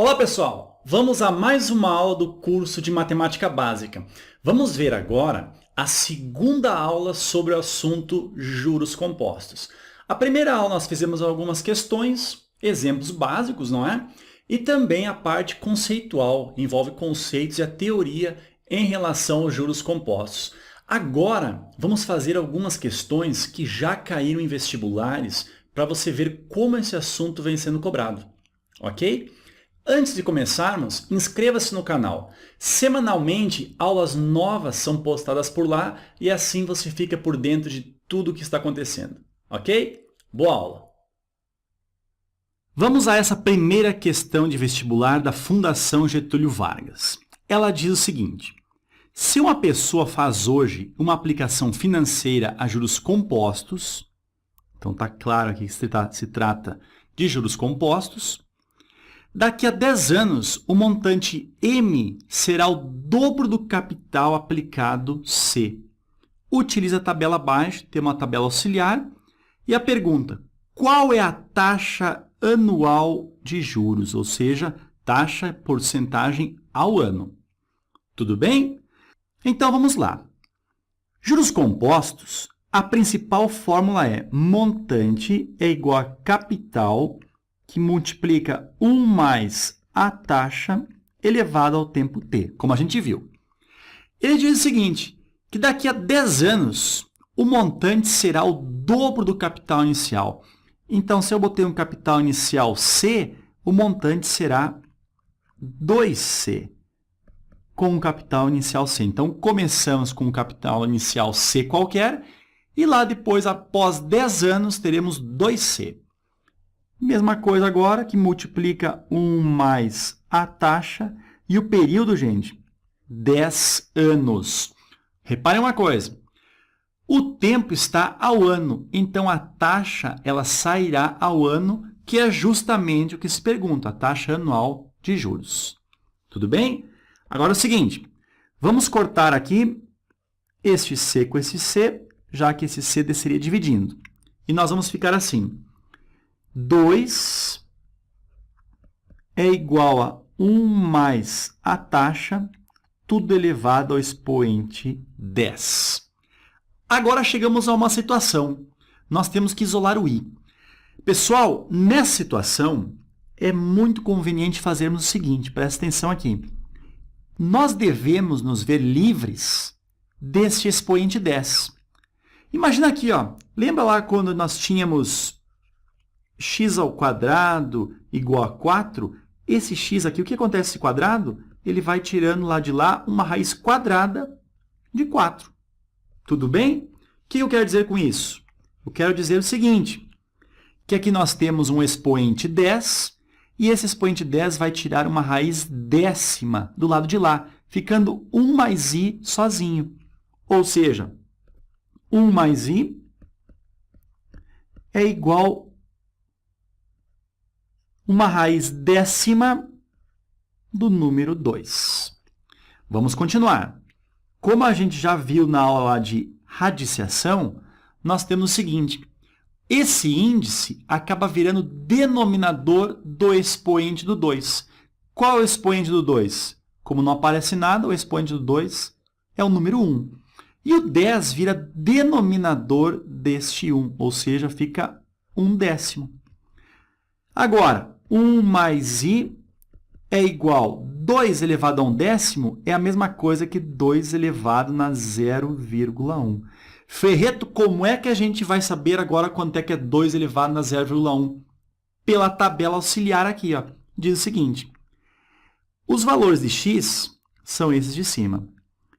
Olá pessoal, vamos a mais uma aula do curso de Matemática Básica. Vamos ver agora a segunda aula sobre o assunto juros compostos. A primeira aula nós fizemos algumas questões, exemplos básicos, não é? E também a parte conceitual, envolve conceitos e a teoria em relação aos juros compostos. Agora vamos fazer algumas questões que já caíram em vestibulares para você ver como esse assunto vem sendo cobrado, ok? Antes de começarmos, inscreva-se no canal. Semanalmente, aulas novas são postadas por lá e assim você fica por dentro de tudo o que está acontecendo. Ok? Boa aula! Vamos a essa primeira questão de vestibular da Fundação Getúlio Vargas. Ela diz o seguinte: se uma pessoa faz hoje uma aplicação financeira a juros compostos, então está claro aqui que se trata de juros compostos, daqui a 10 anos, o montante M será o dobro do capital aplicado C. Utiliza a tabela abaixo, tem uma tabela auxiliar, e a pergunta: qual é a taxa anual de juros, ou seja, taxa porcentagem ao ano? Tudo bem? Então vamos lá. Juros compostos, a principal fórmula é montante é igual a capital que multiplica 1 mais a taxa elevada ao tempo t, como a gente viu. Ele diz o seguinte, que daqui a 10 anos, o montante será o dobro do capital inicial. Então, se eu botei um capital inicial C, o montante será 2C, com um capital inicial C. Então, começamos com um capital inicial C qualquer, e lá depois, após 10 anos, teremos 2C. Mesma coisa agora, que multiplica 1 mais a taxa. E o período, gente, 10 anos. Reparem uma coisa. O tempo está ao ano. Então, a taxa ela sairá ao ano, que é justamente o que se pergunta, a taxa anual de juros. Tudo bem? Agora é o seguinte. Vamos cortar aqui este C com esse C, já que esse C desceria dividindo. E nós vamos ficar assim. 2 é igual a 1 mais a taxa, tudo elevado ao expoente 10. Agora chegamos a uma situação. Nós temos que isolar o i. Pessoal, nessa situação, é muito conveniente fazermos o seguinte, presta atenção aqui. Nós devemos nos ver livres deste expoente 10. Imagina aqui, ó, lembra lá quando nós tínhamos x ao quadrado igual a 4, esse x aqui, o que acontece com esse quadrado? Ele vai tirando lá de lá uma raiz quadrada de 4. Tudo bem? O que eu quero dizer com isso? Eu quero dizer o seguinte, que aqui nós temos um expoente 10, e esse expoente 10 vai tirar uma raiz décima do lado de lá, ficando 1 mais i sozinho. Ou seja, 1 mais i é igual uma raiz décima do número 2. Vamos continuar. Como a gente já viu na aula de radiciação, nós temos o seguinte, esse índice acaba virando denominador do expoente do 2. Qual é o expoente do 2? Como não aparece nada, o expoente do 2 é o número 1. E o 10 vira denominador deste 1, ou seja, fica 1 décimo. Agora, 1 mais i é igual a 2 elevado a 1 décimo, é a mesma coisa que 2 elevado na 0,1. Ferreto, como é que a gente vai saber agora quanto é que é 2 elevado na 0,1? Pela tabela auxiliar aqui, ó. Diz o seguinte, os valores de x são esses de cima.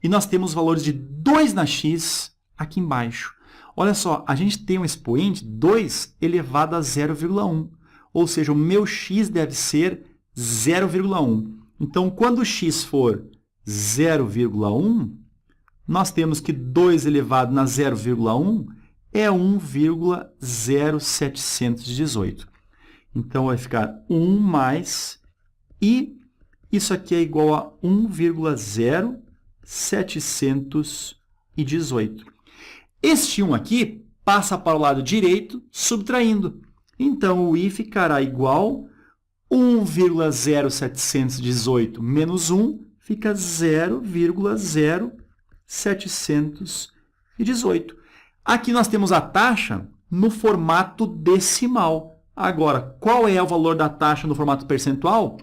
E nós temos os valores de 2 na x aqui embaixo. Olha só, a gente tem um expoente 2 elevado a 0,1. Ou seja, o meu x deve ser 0,1. Então, quando o x for 0,1, nós temos que 2 elevado na 0,1 é 1,0718. Então, vai ficar 1 mais, e isso aqui é igual a 1,0718. Este 1 aqui passa para o lado direito, subtraindo. Então, o i ficará igual a 1,0718 menos 1 fica 0,0718. Aqui nós temos a taxa no formato decimal. Agora, qual é o valor da taxa no formato percentual?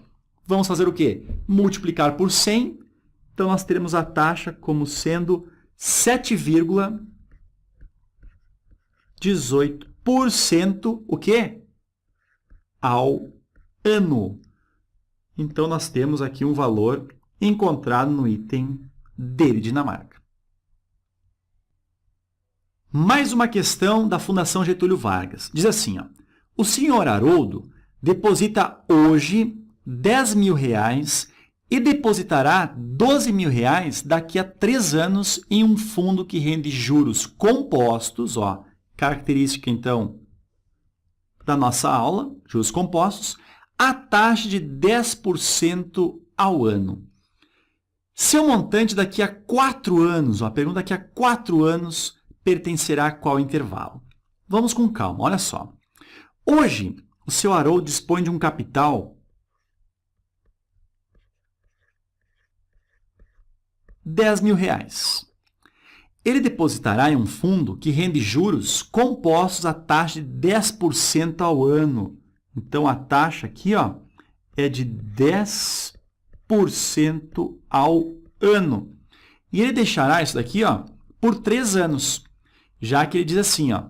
Vamos fazer o quê? Multiplicar por 100. Então, nós teremos a taxa como sendo 7,18%, o quê? Ao ano. Então, nós temos aqui um valor encontrado no item D de Dinamarca. Mais uma questão da Fundação Getúlio Vargas. Diz assim, ó, o senhor Haroldo deposita hoje R$10.000 e depositará R$12.000 daqui a 3 anos em um fundo que rende juros compostos, ó, característica, então, da nossa aula, juros compostos, a taxa de 10% ao ano. Seu montante daqui a 4 anos, ó, a pergunta daqui a 4 anos pertencerá a qual intervalo? Vamos com calma, olha só. Hoje, o seu Haroldo dispõe de um capital R$10.000. Ele depositará em um fundo que rende juros compostos à taxa de 10% ao ano. Então, a taxa aqui, ó, é de 10% ao ano. E ele deixará isso daqui, ó, por 3 anos, já que ele diz assim, ó,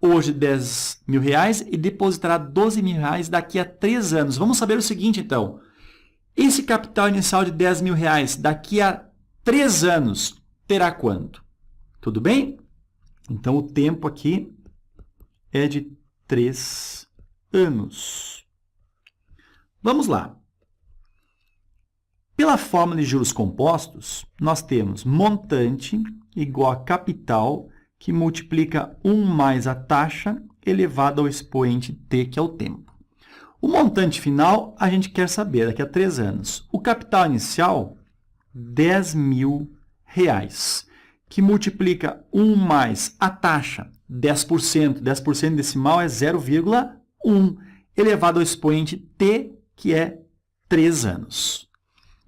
hoje R$10.000 e depositará R$12.000 daqui a 3 anos. Vamos saber o seguinte, então. Esse capital inicial de R$10.000 daqui a 3 anos terá quanto? Tudo bem? Então, o tempo aqui é de 3 anos. Vamos lá. Pela fórmula de juros compostos, nós temos montante igual a capital, que multiplica 1 mais a taxa elevado ao expoente t, que é o tempo. O montante final, a gente quer saber daqui a 3 anos. O capital inicial, R$10.000, que multiplica 1 mais a taxa, 10%. 10% decimal é 0,1, elevado ao expoente t, que é 3 anos.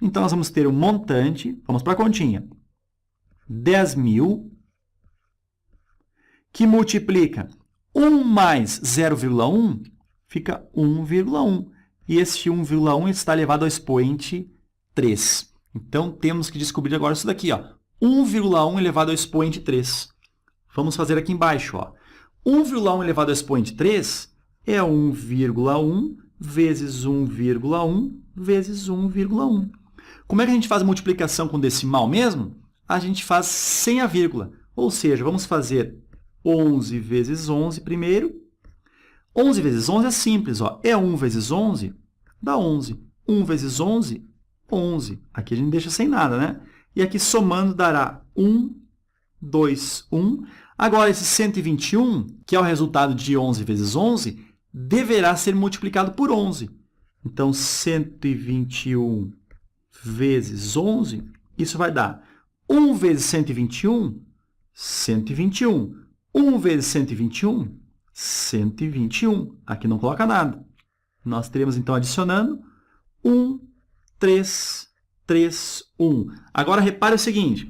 Então, nós vamos ter um montante, vamos para a continha, 10.000, que multiplica 1 mais 0,1, fica 1,1. E esse 1,1 está elevado ao expoente 3. Então, temos que descobrir agora isso daqui, ó, 1,1 elevado ao expoente 3. Vamos fazer aqui embaixo, ó. 1,1 elevado ao expoente 3 é 1,1 vezes 1,1 vezes 1,1. Como é que a gente faz a multiplicação com decimal mesmo? A gente faz sem a vírgula. Ou seja, vamos fazer 11 vezes 11 primeiro. 11 vezes 11 é simples, ó. É 1 vezes 11, dá 11. 1 vezes 11, 11. Aqui a gente deixa sem nada, né? E aqui somando dará 1, 2, 1. Agora, esse 121, que é o resultado de 11 vezes 11, deverá ser multiplicado por 11. Então, 121 vezes 11, isso vai dar 1 vezes 121, 121. 1 vezes 121, 121. Aqui não coloca nada. Nós teremos, então, adicionando 1, 3, 3, 1. Agora, repare o seguinte.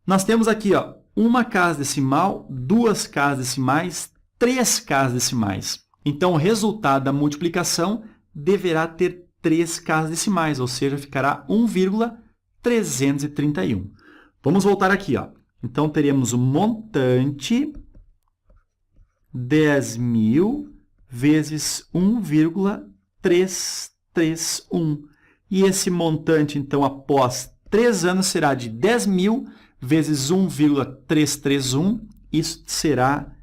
Nós temos aqui, ó, uma casa decimal, 2 casas decimais, 3 casas decimais. Então, o resultado da multiplicação deverá ter 3 casas decimais, ou seja, ficará 1,331. Vamos voltar aqui, ó. Então, teremos o montante 10.000 vezes 1,331. E esse montante, então, após 3 anos, será de 10.000 vezes 1,331. Isso será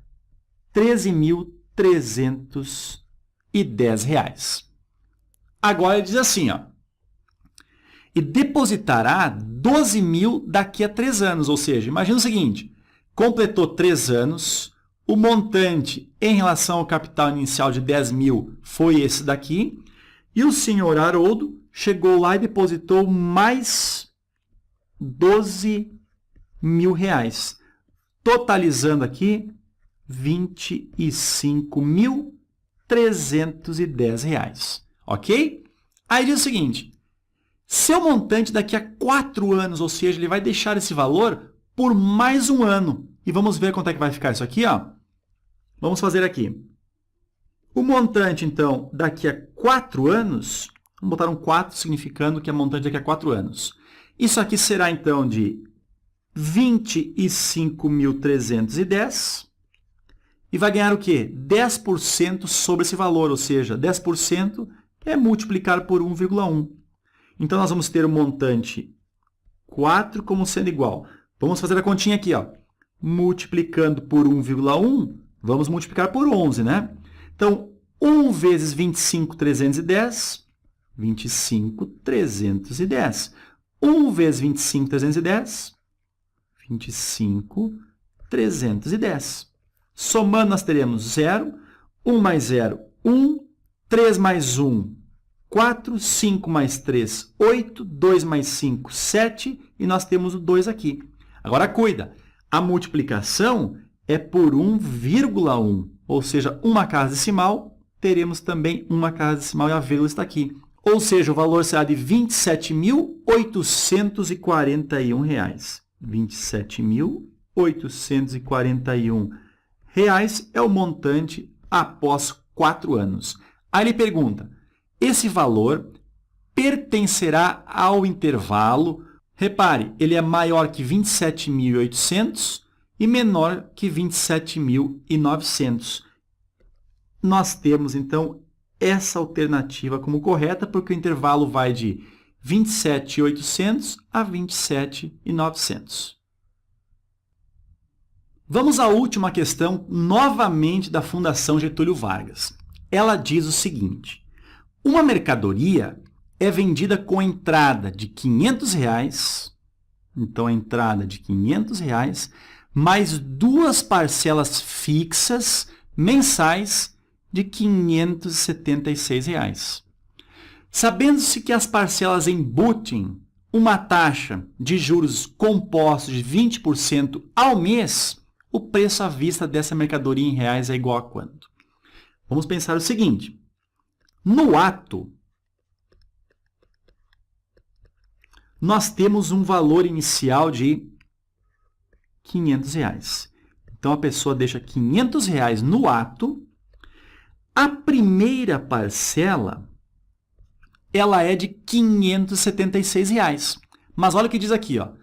R$ 13.310. Agora, ele diz assim, ó. E depositará 12.000 daqui a 3 anos. Ou seja, imagina o seguinte, completou 3 anos, o montante em relação ao capital inicial de 10.000 foi esse daqui, e o senhor Haroldo chegou lá e depositou mais R$12.000, totalizando aqui R$ 25.310. ok? Aí diz o seguinte, seu montante daqui a 4 anos, ou seja, ele vai deixar esse valor por mais um ano. E vamos ver quanto é que vai ficar isso aqui, ó. Vamos fazer aqui. O montante, então, daqui a 4 anos, vamos botar um 4 significando que é montante daqui a 4 anos. Isso aqui será, então, de 25.310 e vai ganhar o quê? 10% sobre esse valor, ou seja, 10% é multiplicar por 1,1. Então, nós vamos ter o montante 4 como sendo igual. Vamos fazer a continha aqui, ó. Multiplicando por 1,1, vamos multiplicar por 11, né? Então, 1 vezes 25.310, 25.310. 1 vezes 25.310, 25.310. Somando, nós teremos 0, 1 mais 0, 1, 3 mais 1, 4, 5 mais 3, 8, 2 mais 5, 7, e nós temos o 2 aqui. Agora, cuida, a multiplicação é por 1,1, ou seja, uma casa decimal, teremos também uma casa decimal e a vírgula está aqui. Ou seja, o valor será de R$ 27.841. R$ 27.841 é o montante após 4 anos. Aí ele pergunta, esse valor pertencerá ao intervalo, repare, ele é maior que 27.800 e menor que 27.900. Nós temos, então, essa alternativa como correta, porque o intervalo vai de 27.800 a 27.900. Vamos à última questão, novamente da Fundação Getúlio Vargas. Ela diz o seguinte, uma mercadoria é vendida com entrada de R$ 500, então a entrada de R$ 500, mais 2 parcelas fixas mensais de R$ 576. Sabendo-se que as parcelas embutem uma taxa de juros compostos de 20% ao mês, o preço à vista dessa mercadoria em reais é igual a quanto? Vamos pensar o seguinte, no ato, nós temos um valor inicial de R$ 500. Então, a pessoa deixa R$ 500 no ato. A primeira parcela, ela é de R$ 576. Mas olha o que diz aqui, ó.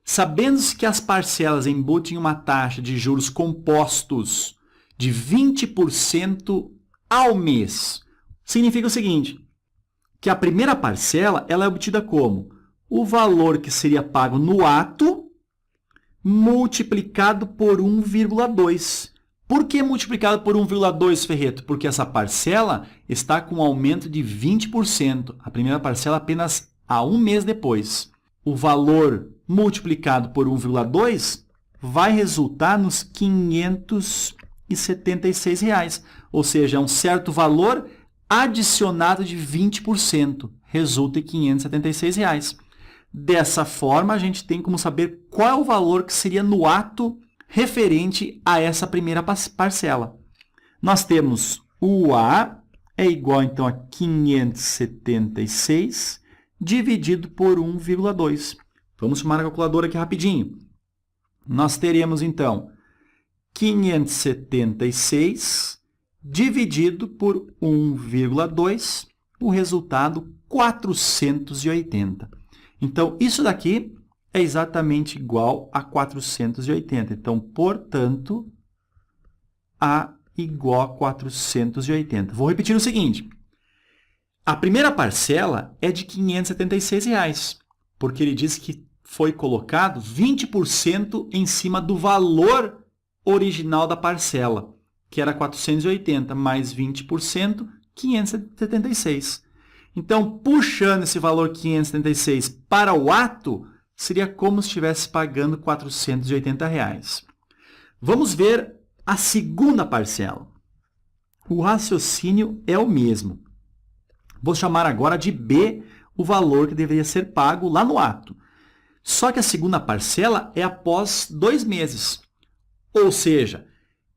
Sabendo-se que as parcelas embutem uma taxa de juros compostos de 20% ao mês, significa o seguinte, que a primeira parcela ela é obtida como? O valor que seria pago no ato multiplicado por 1,2. Por que multiplicado por 1,2, Ferreto? Porque essa parcela está com um aumento de 20%. A primeira parcela apenas há um mês depois. O valor multiplicado por 1,2 vai resultar nos R$ 576. Ou seja, é um certo valor adicionado de 20%. Resulta em R$ 576. Dessa forma, a gente tem como saber qual é o valor que seria no ato referente a essa primeira parcela. Nós temos o A é igual, então, a 576 dividido por 1,2. Vamos chamar a calculadora aqui rapidinho. Nós teremos, então, 576 dividido por 1,2, o resultado 480. Então, isso daqui é exatamente igual a 480. Então, portanto, A igual a 480. Vou repetir o seguinte. A primeira parcela é de R$ 576, porque ele diz que foi colocado 20% em cima do valor original da parcela, que era 480, mais 20%, 576. Então, puxando esse valor 576 para o ato, seria como se estivesse pagando R$ 480. Vamos ver a segunda parcela. O raciocínio é o mesmo. Vou chamar agora de B o valor que deveria ser pago lá no ato. Só que a segunda parcela é após 2 meses. Ou seja,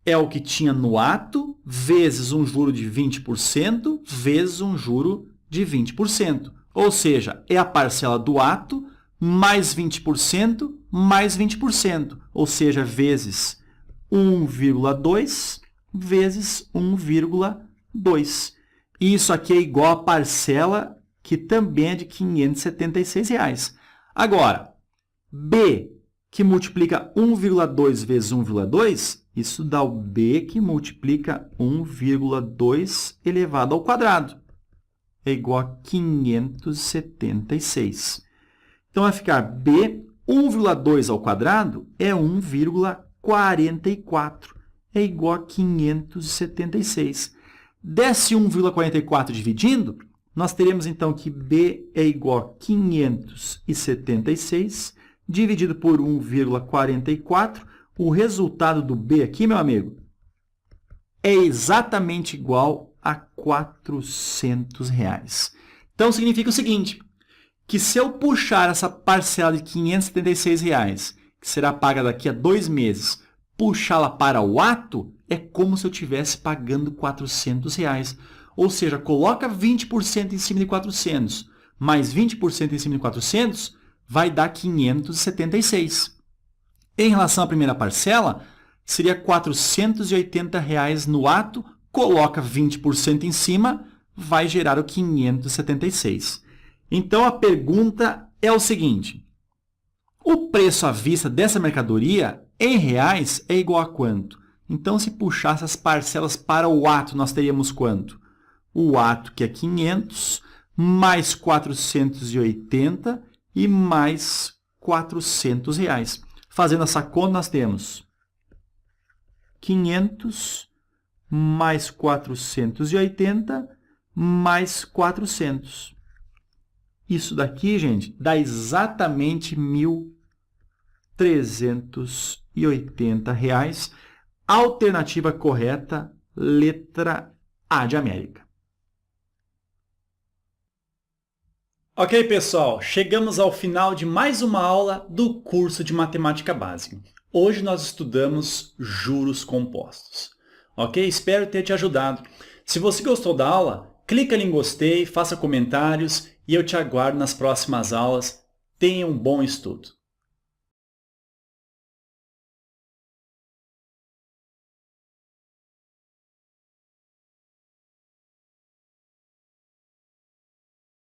é o que tinha no ato, vezes um juro de 20%, vezes um juro de 20%. Ou seja, é a parcela do ato mais 20% mais 20%. Ou seja, vezes 1,2 vezes 1,2. E isso aqui é igual à parcela que também é de R$ 576. Agora, B, que multiplica 1,2 vezes 1,2, isso dá o B que multiplica 1,2 elevado ao quadrado. É igual a 576. Então, vai ficar B, 1,2 ao quadrado é 1,44. É igual a 576. Desse 1,44 dividindo, nós teremos, então, que B é igual a 576 dividido por 1,44. O resultado do B aqui, meu amigo, é exatamente igual a R$ 400. Então, significa o seguinte, que se eu puxar essa parcela de R$ 576, que será paga daqui a 2 meses, puxá-la para o ato, é como se eu estivesse pagando R$ 400. Ou seja, coloca 20% em cima de 400, mais 20% em cima de 400, vai dar 576. Em relação à primeira parcela, seria R$ 480 no ato, coloca 20% em cima, vai gerar o 576. Então, a pergunta é o seguinte, o preço à vista dessa mercadoria em reais é igual a quanto? Então, se puxasse as parcelas para o ato, nós teríamos quanto? O ato, que é 500, mais 480 e mais R$ 400. Fazendo essa conta, nós temos 500 mais 480 mais 400. Isso daqui, gente, dá exatamente R$ 1.380. Alternativa correta, letra A de América. Ok, pessoal, chegamos ao final de mais uma aula do curso de Matemática Básica. Hoje nós estudamos juros compostos. Ok? Espero ter te ajudado. Se você gostou da aula, clica ali em gostei, faça comentários e eu te aguardo nas próximas aulas. Tenha um bom estudo.